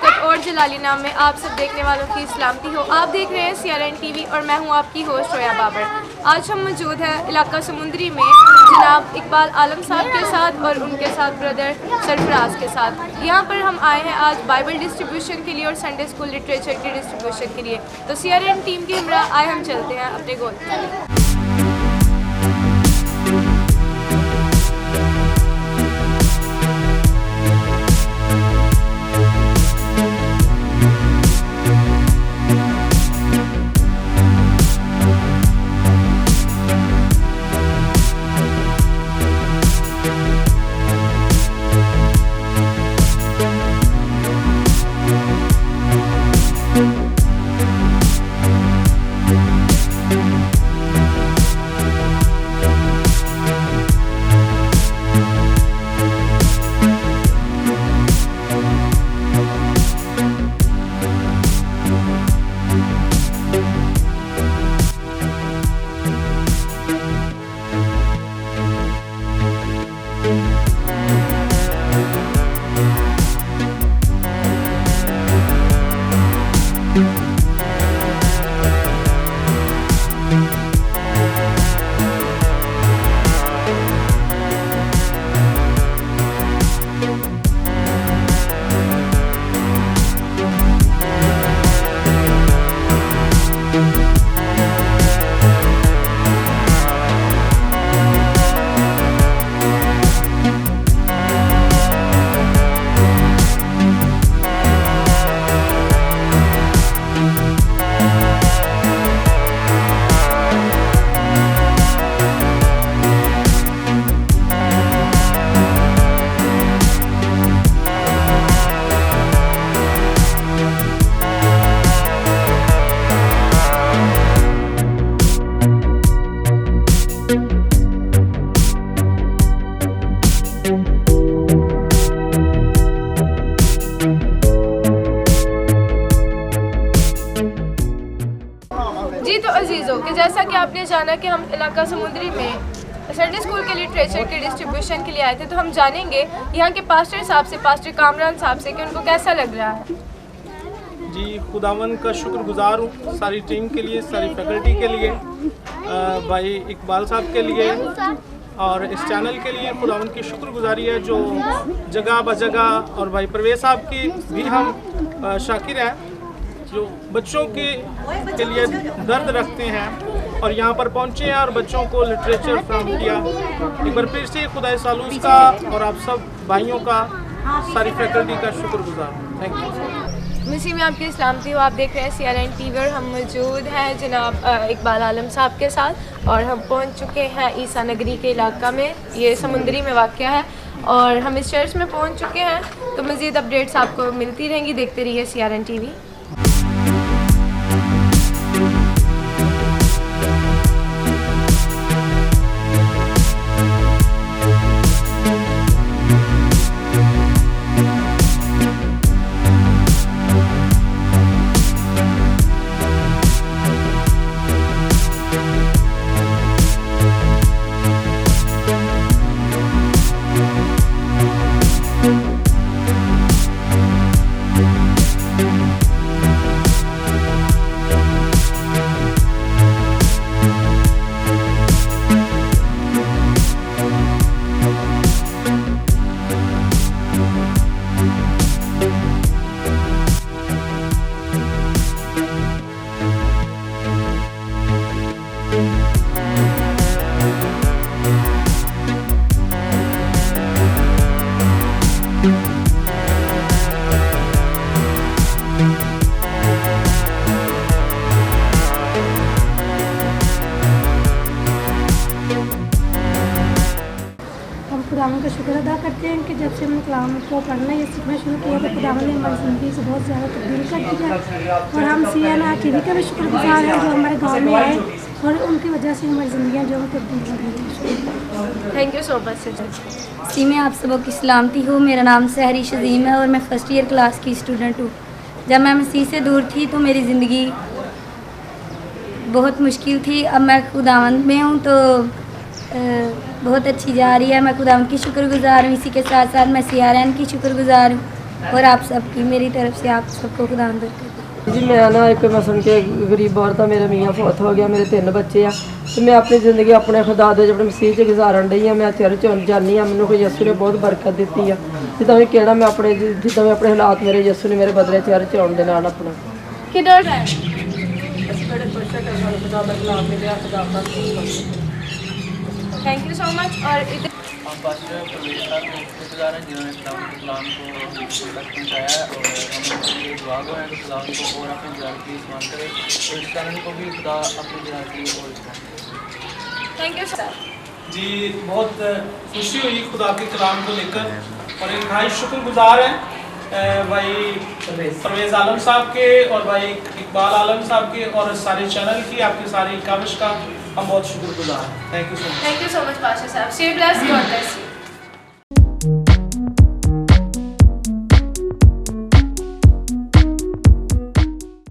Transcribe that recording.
शौकत और जलाली नाम में आप सब देखने वालों की सलामती हो। आप देख रहे हैं CRN TV और मैं हूं आपकी होस्ट रोया बाबर। आज हम मौजूद हैं इलाका समुंदरी में जनाब इकबाल आलम साहब के साथ और उनके साथ ब्रदर सरफराज के साथ। यहाँ पर हम आए हैं आज बाइबल डिस्ट्रीब्यूशन के लिए और संडे स्कूल लिटरेचर की डिस्ट्रीब्यूशन के लिए। तो CRN टीम के हमरा आए हम चलते हैं अपने गोल। जी तो अजीज़ों कि जैसा कि आपने जाना कि हम इलाका समुंदरी में संडे स्कूल के लिटरेचर के डिस्ट्रीब्यूशन के लिए आए थे, तो हम जानेंगे यहाँ के पास्टर साहब से, पास्टर कामरान साहब से, कि उनको कैसा लग रहा है। जी खुदावन का शुक्रगुजार हूँ सारी टीम के लिए, सारी फैकल्टी के लिए, भाई इकबाल साहब के लिए और इस चैनल के लिए खुदावन की शुक्रगुजारी है जो जगह ब जगह, और भाई परवेज साहब की भी हम शाकिर हैं जो बच्चों के लिए दर्द रखते हैं और यहाँ पर पहुँचे हैं और बच्चों को लिटरेचर फ्राहम किया। एक बार फिर से खुदा सालूस का और आप सब भाइयों का, सारी फैकल्टी का शुक्रगुजार। Thank you. मसीह में आपकी सलामती हो। आप देख रहे हैं CRN TV और हम मौजूद हैं जनाब इकबाल आलम साहब के साथ और हम पहुंच चुके हैं ईसा नगरी के इलाका में। ये समुंदरी में वाक़या है और हम इस चर्च में पहुंच चुके हैं। तो मज़ीद अपडेट्स आपको मिलती रहेंगी, देखते रहिए CRN TV। खुदावन का शुक्र अदा करते हैं कि जब से हमने कलाम को पढ़ना या सीखना शुरू किया तो खुदावन ने हमारी ज़िंदगी से बहुत ज़्यादा तब्दील कर दिया और हम CRN TV का भी शुक्रगुजार हैं जो हमारे गांव में आए और उनकी वजह से हमारी ज़िंदगियाँ जो तब्दील हो गई हैं। Thank you so much sir. सी में आप सबों की सलामती हो। मेरा नाम सहरी शजीम है और मैं फ़र्स्ट ईयर क्लास की स्टूडेंट हूँ। जब मैं मसीह से दूर थी तो मेरी ज़िंदगी बहुत मुश्किल थी। अब मैं खुदावंद में हूँ तो बहुत अच्छी जा रही है। मैं खुदावंद की शुक्रगुजार हूँ। इसी के साथ साथ मैं CRN की शुक्रगुजार हूँ और आप सबकी मेरी तरफ से आप सबको खुदा बरकत दे। जी मैं ना एक मैं सुन के गरीब औरत हाँ, मेरा मियाँ फौत हो गया, मेरे 3 बच्चे आ, तो मैं अपनी ज़िंदगी अपने खुदा दे अपने मसीह च गुजारन रही हाँ। मैं चर्च जानी हाँ, मैंने कोई यस्सू ने बहुत बरकत दी है। जिदा भी कहना मैं अपने जिदा मैं अपने हालात मेरे यस्सू ने मेरे बदले चर्च आने के नाल अपना किधर है? Thank you so much. और इधर हम पास्टर प्रवेश साहब के शुक्रगुजार हैं जिन्होंने खुदा के कलाम को तक पहुँचाया है, और हम उनके लिए दुआ गो हैं कि खुदा उनको और अपने जलाल की इस्तेमाल करे, और इस चैनल को भी खुदा अपने जलाल की और इस्तेमाल करे। Thank you sir. जी बहुत खुशी हुई खुदा के कलाम को लेकर, और इंतहाई शुक्रगुजार हैं भाई परवेज़ आलम साहब के और भाई इकबाल आलम साहब के और सारे चैनल की, आपकी सारी काविश का हम बहुत शुक्रगुजार हैं। Thank you so much. Thank you so much pastor साहब। Stay blessed, God bless you.